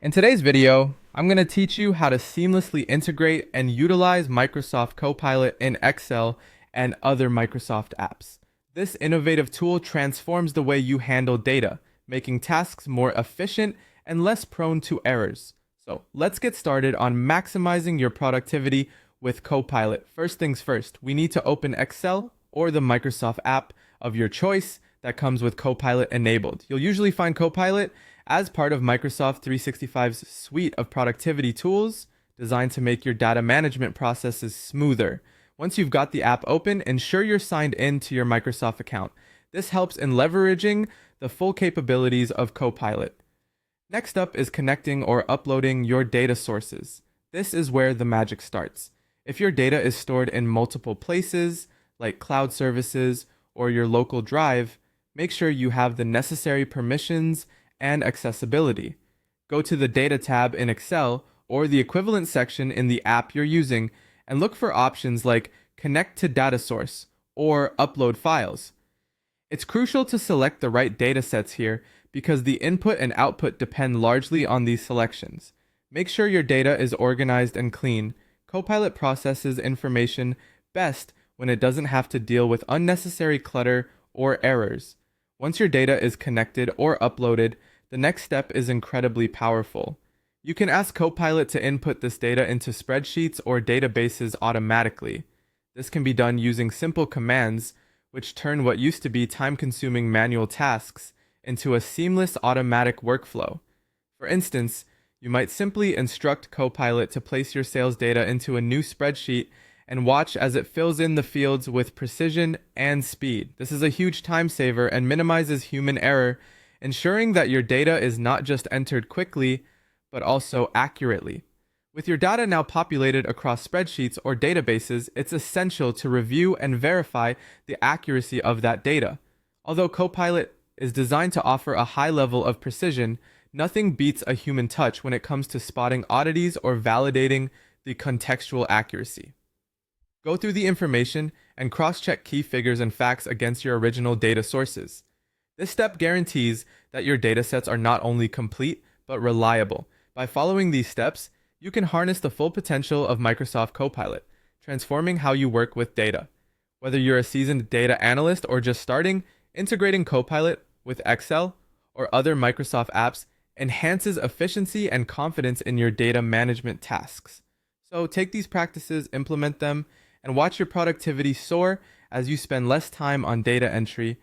In today's video, I'm going to teach you how to seamlessly integrate and utilize Microsoft Copilot in Excel and other Microsoft apps. This innovative tool transforms the way you handle data, making tasks more efficient and less prone to errors. So let's get started on maximizing your productivity with Copilot. First things first, we need to open Excel or the Microsoft app of your choice that comes with Copilot enabled. You'll usually find Copilot as part of Microsoft 365's suite of productivity tools designed to make your data management processes smoother. Once you've got the app open, ensure you're signed in to your Microsoft account. This helps in leveraging the full capabilities of Copilot. Next up is connecting or uploading your data sources. This is where the magic starts. If your data is stored in multiple places, like cloud services or your local drive, make sure you have the necessary permissions and accessibility. Go to the Data tab in Excel or the equivalent section in the app you're using and look for options like Connect to Data Source or Upload Files. It's crucial to select the right datasets here because the input and output depend largely on these selections. Make sure your data is organized and clean. Copilot processes information best when it doesn't have to deal with unnecessary clutter or errors. Once your data is connected or uploaded, the next step is incredibly powerful. You can ask Copilot to input this data into spreadsheets or databases automatically. This can be done using simple commands, which turn what used to be time-consuming manual tasks into a seamless automatic workflow. For instance, you might simply instruct Copilot to place your sales data into a new spreadsheet and watch as it fills in the fields with precision and speed. This is a huge time saver and minimizes human error, ensuring that your data is not just entered quickly, but also accurately. With your data now populated across spreadsheets or databases, it's essential to review and verify the accuracy of that data. Although Copilot is designed to offer a high level of precision, nothing beats a human touch when it comes to spotting oddities or validating the contextual accuracy. Go through the information and cross-check key figures and facts against your original data sources. This step guarantees that your datasets are not only complete, but reliable. By following these steps, you can harness the full potential of Microsoft Copilot, transforming how you work with data. Whether you're a seasoned data analyst or just starting, integrating Copilot with Excel or other Microsoft apps enhances efficiency and confidence in your data management tasks. So take these practices, implement them, and watch your productivity soar as you spend less time on data entry